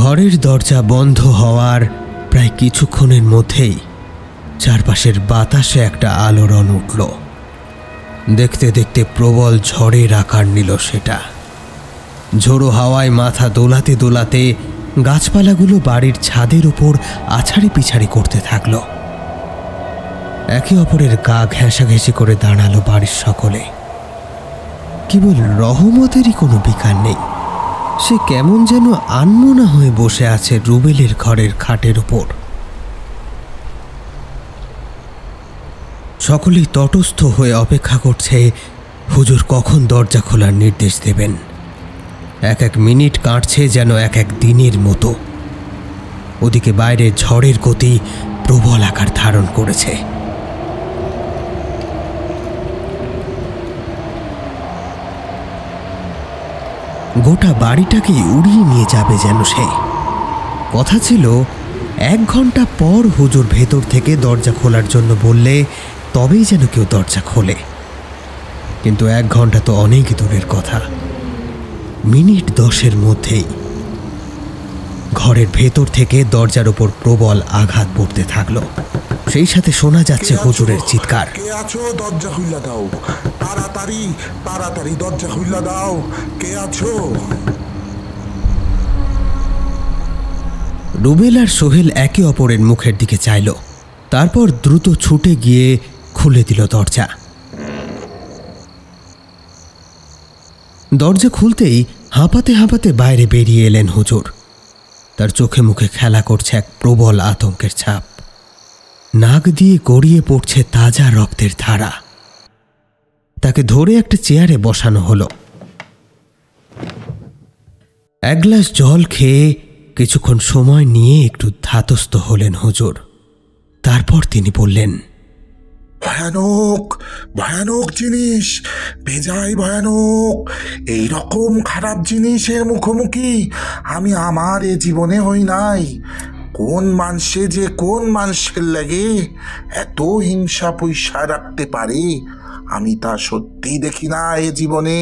ঘরের দরজা বন্ধ হওয়ার প্রায় কিছুক্ষণের মধ্যেই চারপাশের বাতাসে একটা আলোড়ন উঠল। দেখতে দেখতে প্রবল ঝড়ের আকার নিল সেটা। ঝোড়ো হাওয়ায় মাথা দোলাতে দোলাতে গাছপালাগুলো বাড়ির ছাদের উপর আছাড়ি পিছাড়ি করতে থাকলো। একে অপরের গা ঘেঁষাঘেঁষি করে দাঁড়ালো বাড়ির সকলে। কেবল রহমতেরই কোনো বিকার নেই। সে কেমন যেন আনমনা হয়ে বসে আছে রুবেলের ঘরের খাটের উপর। সকলেই তটস্থ হয়ে অপেক্ষা করছে হুজুর কখন দরজা খোলার নির্দেশ দেবেন। এক এক মিনিট কাটছে যেন এক এক দিনের মতো। ওদিকে বাইরে ঝড়ের গতি প্রবল আকার ধারণ করেছে। গোটা বাড়িটাকেই উড়িয়ে নিয়ে যাবে যেন সে। কথা ছিল 1 ঘন্টা পর হুজুর ভেতর থেকে দরজা খোলার জন্য বললে তবেই যেন কেউ দরজা খোলে। কিন্তু 1 ঘন্টা তো অনেক দূরের কথা। মিনিট 10-এর মধ্যেই ঘরের ভেতর থেকে দরজার উপর প্রবল আঘাত পড়তে থাকলো। সেই সাথে শোনা যাচ্ছে হুজুরের চিৎকার, কে আছো? দরজা খুইলা দাও, তাড়াতাড়ি তাড়াতাড়ি দরজা খুইলা দাও, কে আছো? রুবেল আর সোহেল একে অপরের মুখের দিকে চাইল। তারপর দ্রুত ছুটে গিয়ে খুলে দিল দরজা। দরজা খুলতেই হাঁপাতে হাঁপাতে বাইরে বেরিয়ে এলেন হুজুর। তার চোখে মুখে খেলা করছে এক প্রবল আতঙ্কের ছাপ। নাক দিয়ে গড়িয়ে পড়ছে তাজা রক্তের ধারা। তাকে ধরে একটা চেয়ারে বসানো হলো। 1 গ্লাস জল খেয়ে কিছুক্ষণ সময় নিয়ে একটু ধাতস্থ হলেন হুজুর। তারপর তিনি বললেন, ভয়ানক ভয়ানক জিনিস, বেজায় ভয়ানক। এই রকম খারাপ জিনিসের মুখোমুখি আমি আমার এ জীবনে হই নাই। কোন মানুষে যে কোন মানুষের লাগে এত হিংসা পয়সা রাখতে পারে, আমি তা সত্যি দেখি না এ জীবনে।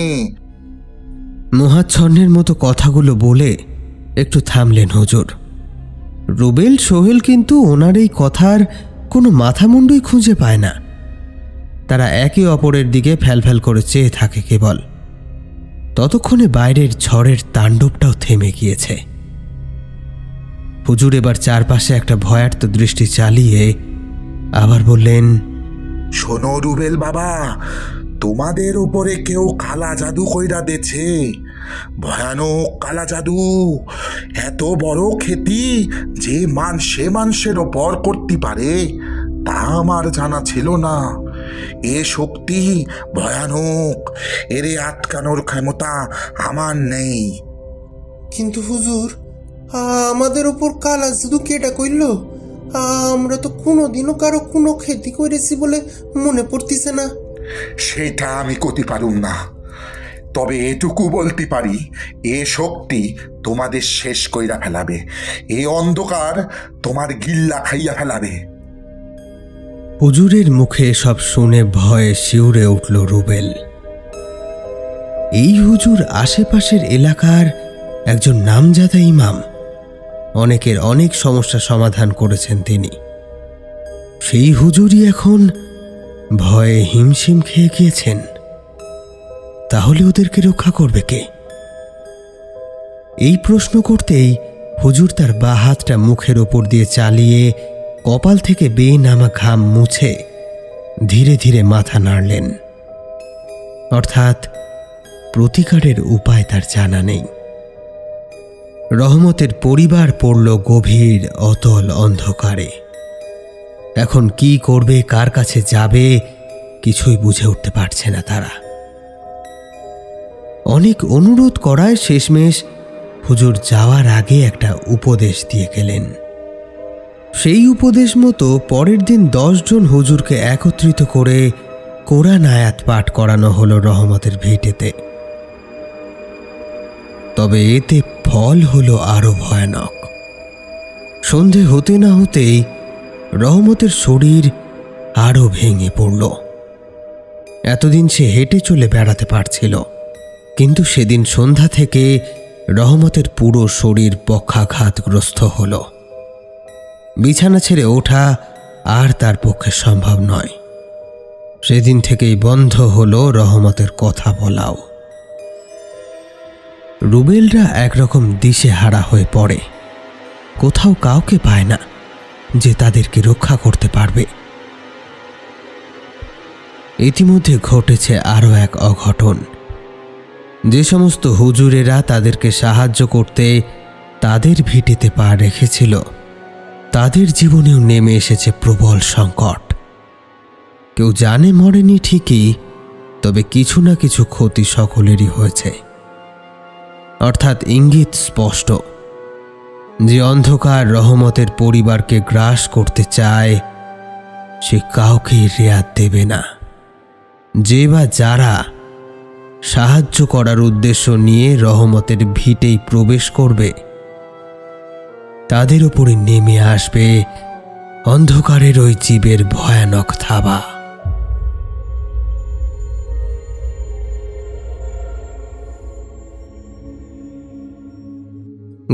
মোহাচ্ছন্নের মতো কথাগুলো বলে একটু থামলেন হুজুর। রুবেল সোহেল কিন্তু ওনার এই কথার কোনো মাথামুন্ডুই খুঁজে পায় না। তারা একে অপরের দিকে ফ্যালফ্যাল করে চেয়ে থাকে কেবল। ততক্ষণে বাইরের ঝড়ের তাণ্ডবটাও থেমে গিয়েছে। হুজুর এবার চারপাশে একটা ভয়ার্ত দৃষ্টি চালিয়ে আবার বললেন, শোনো রুবেল বাবা, তোমাদের উপরে কেউ কালা জাদু কইরা দেছে, ভয়ানক কালা জাদু। এত বড় ক্ষতি যে মানুষের ওপর করতে পারে তা আমার জানা ছিল না। এ শক্তি ভয়ানক, এরে আটকানোর ক্ষমতা আমার নেই। কিন্তু হুজুর, আমাদের উপর কালা জাদু কেটা কইল? আমরা তো কোনোদিনও কারো কোনো ক্ষতি করেছি বলে মনে পড়তিছে না। সেটা আমি করতে পারুম না, তবে এটুকু বলতে পারি, এ শক্তি তোমাদের শেষ কইরা ফেলাবে। এ অন্ধকার তোমার গিল্লা খাইয়া ফেলাবে। হুজুরের মুখে সব শুনে ভয়ে শিউরে উঠল রুবেল। এই হুজুর আশেপাশের এলাকার একজন নামজাদা ইমাম। অনেকের অনেক সমস্যা সমাধান করেছেন তিনি। সেই হুজুরই এখন ভয়ে হিমশিম খেয়ে গিয়েছেন। তাহলে ওদেরকে রক্ষা করবে কে? এই প্রশ্ন করতেই হুজুর তার বাঁ হাতটা মুখের ওপর দিয়ে চালিয়ে কপাল থেকে বেয়ে নামা ঘাম মুছে ধীরে ধীরে মাথা নাড়লেন। অর্থাৎ প্রতিকারের উপায় তার জানা নেই। রহমতের পরিবার পড়ল গভীর অতল অন্ধকারে। এখন কি করবে, কার কাছে যাবে, কিছুই বুঝে উঠতে পারছে না তারা। অনেক অনুরোধ করায় শেষমেশ হুজুর যাওয়ার আগে একটা উপদেশ দিয়ে গেলেন। সেই উপদেশ মতো পরের দিন 10 জন হুজুরকে একত্রিত করে কোরআন আয়াত পাঠ করানো হলো রহমতের ভিটেতে। তবে এতে ফল হলো আরো ভয়ানক। সন্ধে হতে না হতেই রহমতের শরীর আরো ভেঙে পড়ল। এতদিন সে হেঁটে চলে বেড়াতে পারছিল, কিন্তু সেদিন সন্ধ্যা থেকে রহমতের পুরো শরীর পক্ষাঘাতগ্রস্ত হল। বিছানা ছেড়ে ওঠা আর তার পক্ষে সম্ভব নয়। সেদিন থেকেই বন্ধ হলো রহমতের কথা বলাও। রুবেলরা একরকম দিশেহারা হয়ে পড়ে। কোথাও কাউকে পায় না যে তাদেরকে রক্ষা করতে পারবে। ইতিমধ্যে ঘটেছে আরো এক অঘটন। যে সমস্ত হুজুরেরা তাদেরকে সাহায্য করতে তাদের ভিটেতে পা রেখেছিল, তাদের জীবনেও নেমে এসেছে প্রবল সংকট। কেউ জানে মরেনি ঠিকই, তবে কিছু না কিছু ক্ষতি সকলেরই হয়েছে। অর্থাৎ ইঙ্গিত স্পষ্ট, যে অন্ধকার রহমতের পরিবারকে গ্রাস করতে চায় সে কাউকেই রেয়াত দেবে না। যে বা যারা সাহায্য করার উদ্দেশ্য নিয়ে রহমতের ভিটেই প্রবেশ করবে, তাদের উপরে নেমে আসবে অন্ধকারের ওই জীবের ভয়ানক থাবা।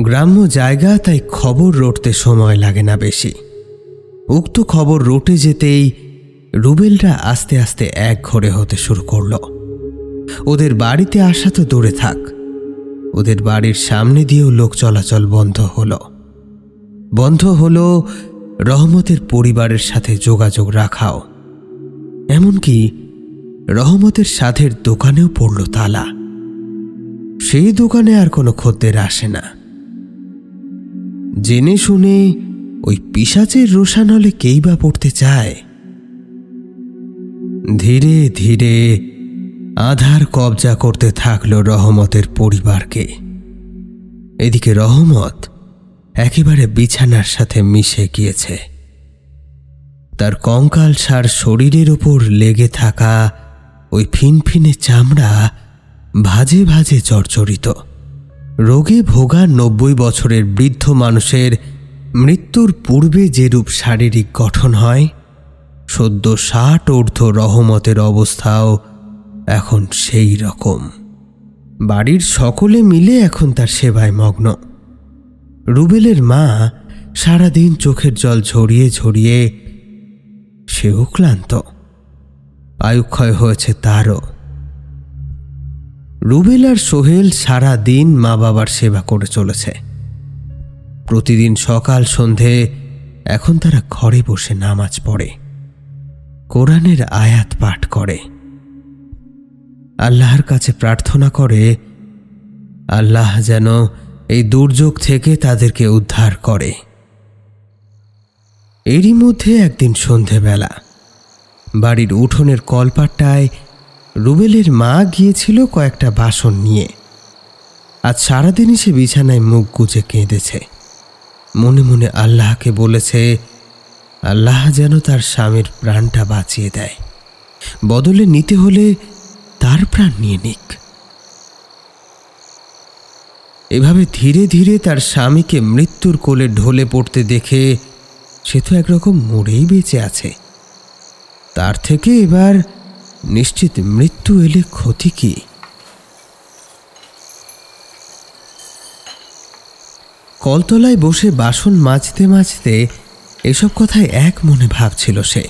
গ্রাম্য জায়গা, তাই খবর রটতে সময় লাগে না বেশি। উক্ত খবর রটে যেতেই রুবেলরা আস্তে আস্তে একঘরে হতে শুরু করল। ওদের বাড়িতে আসা তো দূরে থাক, ওদের বাড়ির সামনে দিয়েও লোক চলাচল বন্ধ হলো রহমতের পরিবারের সাথে যোগাযোগ রাখাও। এমনকি রহমতের সাথের দোকানেও পড়ল তালা। সেই দোকানে আর কোনো খদ্দের আসে না। জেনে শুনে ওই পিশাচের রোষানলে কেই বা পড়তে চায়। ধীরে ধীরে আধার কবজা করতে থাকলো রহমতের পরিবারকে। এদিকে রহমত একেবারে বিছানার সাথে মিশে গিয়েছে। তার কঙ্কালসার শরীরের উপর লেগে থাকা ওই ফিনফিনে চামড়া ভাজে ভাজে জর্জরিত। রোগে ভোগা 90 বছরের বৃদ্ধ মানুষের মৃত্যুর পূর্বে যেরূপ শারীরিক গঠন হয়, সদ্য 60 ঊর্ধ্ব রহমতের অবস্থাও এখন সেই রকম। বাড়ির সকলে মিলে এখন তার সেবায় মগ্ন। রুবেলের মা সারাদিন চোখের জল ঝরিয়ে ঝরিয়ে সেও ক্লান্ত, আয়ুক্ষয় হয়েছে তারও। রুবেল আর সোহেল সারা দিন মা বাবার সেবা করে চলেছে। প্রতিদিন সকাল সন্ধে এখন তারা ঘরে বসে নামাজ পড়ে, কোরআনের আয়াত পাঠ করে, আল্লাহর কাছে প্রার্থনা করে আল্লাহ যেন এই দুর্যোগ থেকে তাদেরকে উদ্ধার করে। এরই মধ্যে একদিন সন্ধেবেলা বাড়ির উঠোনের কলপাট্টায় রুবেলের মা গিয়েছিল কয়েকটা বাসন নিয়ে। আজ সারাদিনই সে বিছানায় মুখ গুজে কেঁদেছে। মনে মনে আল্লাহকে বলেছে আল্লাহ যেন তার স্বামীর প্রাণটা বাঁচিয়ে দেয়, বদলে নিতে হলে তার প্রাণ নিয়ে নিক। এভাবে ধীরে ধীরে তার স্বামীকে মৃত্যুর কোলে ঢলে পড়তে দেখে সে তো একরকম মরেই বেঁচে আছে, তার থেকে এবার নিশ্চিত মৃত্যু এলে ক্ষতি কি? কলতলায় বসে বাসন মাজতে মাজতে এসব কথায় এক মনে ভাবছিল সে।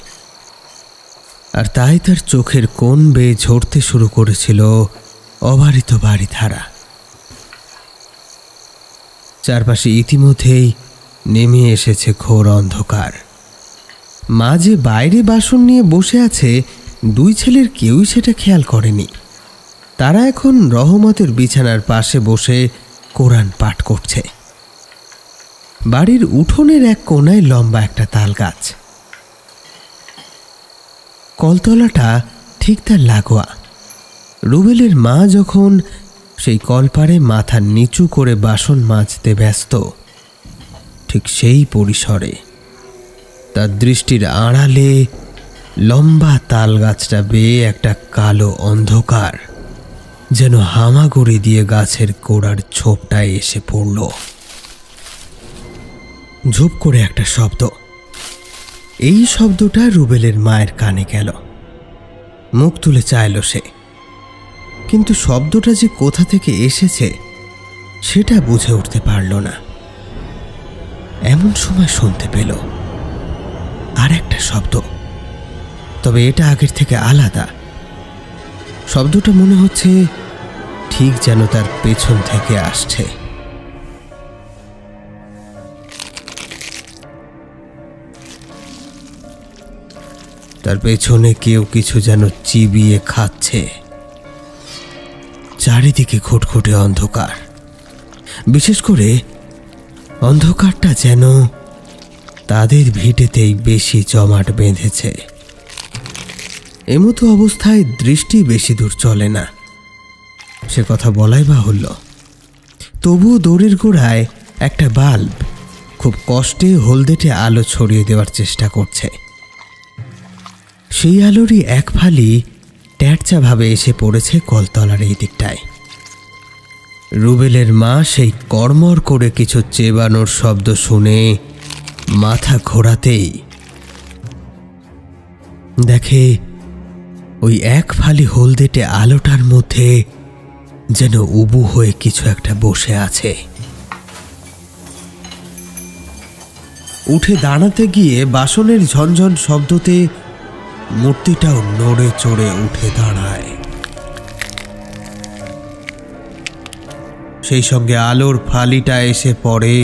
আর তাই তার চোখের কোণ বেয়ে ঝরতে শুরু করেছিল অবারিত বাড়িধারা। চারপাশে ইতিমধ্যেই নেমে এসেছে ঘোর অন্ধকার। মা যে বাইরে বাসন নিয়ে বসে আছে, 2 ছেলের কেউই সেটা খেয়াল করেনি। তারা এখন রহমতের বিছানার পাশে বসে কোরআন পাঠ করছে। বাড়ির উঠোনের এক কোণায় লম্বা একটা তাল গাছ। কলতলাটা ঠিক তার লাগোয়া। রুবেলের মা যখন সেই কলপারে মাথা নিচু করে বাসন মাজতে ব্যস্ত, ঠিক সেই পরিসরে তার দৃষ্টির আড়ালে লম্বা তাল গাছটা বেয়ে একটা কালো অন্ধকার যেন হামাগুড়ি দিয়ে গাছের গোড়ার ঝোপটায় এসে পড়ল। ঝুপ করে একটা শব্দ। এই শব্দটা রুবেলের মায়ের কানে গেল। মুখ তুলে চাইল সে, কিন্তু শব্দটা যে কোথা থেকে এসেছে সেটা বুঝে উঠতে পারল না। এমন সময় শুনতে পেল আর একটা শব্দ, তবে এটা আগের থেকে আলাদা। শব্দটা মনে হচ্ছে ঠিক যেন তার পেছন থেকে আসছে। তার পেছনে কেউ কিছু যেন চিবিয়ে খাচ্ছে। চারিদিকে ঘুটঘুটে অন্ধকার, বিশেষ করে অন্ধকারটা যেন তাদের ভিটেতেই বেশি জমাট বেঁধেছে। এমতো অবস্থায় দৃষ্টি বেশি দূর চলে না, সে কথা বলাই বাহুল্য। তবুও দড়ির গোড়ায় একটা বাল্ব খুব কষ্টে হলদেটে আলো ছড়িয়ে দেওয়ার চেষ্টা করছে। সেই আলোরই এক ফালি ট্যাটচাভাবে এসে পড়েছে কলতলার এই দিকটায়। রুবেলের মা সেই কড়মড় করে কিছু চেবানোর শব্দ শুনে মাথা ঘোরাতেই দেখে ওই এক ফালি হলদেটে আলোটার মধ্যে যেন উবু হয়ে কিছু একটা বসে আছে। উঠে দাঁড়াতে গিয়ে বাসনের ঝনঝন শব্দতে মূর্তিটাও নড়ে চড়ে উঠে দাঁড়ায়। সেই সঙ্গে আলোর ফালিটা এসে পড়ে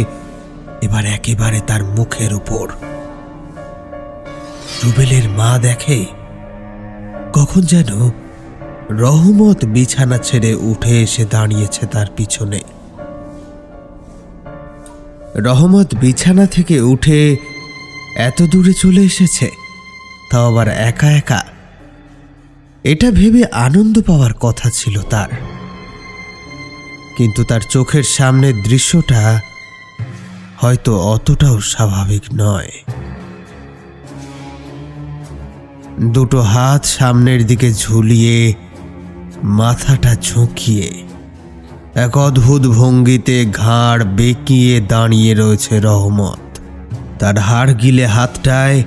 এবার একেবারে তার মুখের উপর। রুবেলের মা দেখে কখন যেন রহমত বিছানা ছেড়ে উঠে এসে দাঁড়িয়েছে তার পিছনে। রহমত বিছানা থেকে উঠে এত দূরে চলে এসেছে, তাও আবার একা একা। এটা ভেবে আনন্দ পাওয়ার কথা ছিল তার, কিন্তু তার চোখের সামনের দৃশ্যটা হয়তো অতটাও স্বাভাবিক নয়। দুটো হাত সামনের দিকে ঝুলিয়ে মাথাটা ঝুঁকিয়ে এক অদ্ভুত ভঙ্গিতে ঘাড় বেঁকিয়ে দাঁড়িয়ে রয়েছে রহমত। তার হাড় গিলে হাতটায়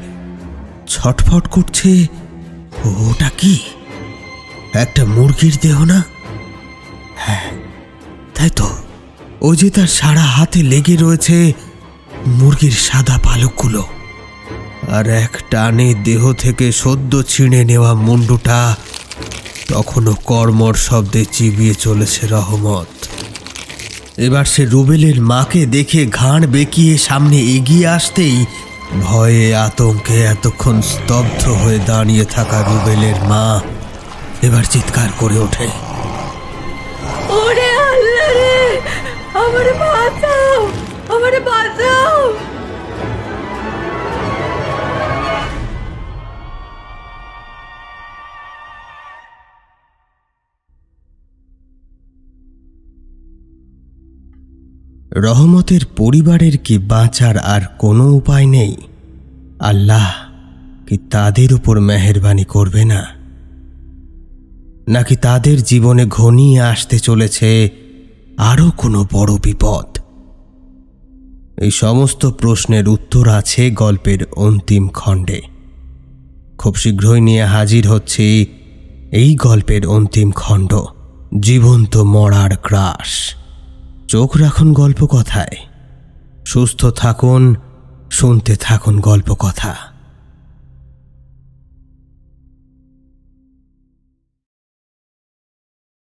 ছটফট করছে। ওটা কি? একটা মুরগির দেহ না? হ্যাঁ, তাই তো। ও যে তার সারা হাতে লেগে রয়েছে মুরগির সাদা পালকগুলো, আর এক টানে দেহ থেকে সদ্য ছিঁড়ে নেওয়া মুন্ডুটা তখনও কর্মর শব্দে চিবিয়ে চলেছে রহমত। এবার সে রুবেলের মাকে দেখে ঘাড় বেঁকিয়ে সামনে এগিয়ে আসতেই ভয়ে আতঙ্কে এতক্ষণ স্তব্ধ হয়ে দাঁড়িয়ে থাকা রুবেলের মা এবার চিৎকার করে ওঠে, ওরে আল্লাহ রে, আমারে বাঁচাও, আমারে বাঁচাও। রহমতের পরিবারের কি বাঁচার আর কোনো উপায় নেই? আল্লাহ কি তাদের উপর মেহেরবানি করবে না? নাকি তাদের জীবনে ঘনিয়ে আসতে চলেছে আরও কোনো বড় বিপদ? এই সমস্ত প্রশ্নের উত্তর আছে গল্পের অন্তিম খণ্ডে। খুব শীঘ্রই নিয়ে হাজির হচ্ছে এই গল্পের অন্তিম খণ্ড, জীবন্ত মরার গ্রাস। চোখ রাখুন গল্প কথায়। সুস্থ থাকুন, শুনতে থাকুন গল্প কথা।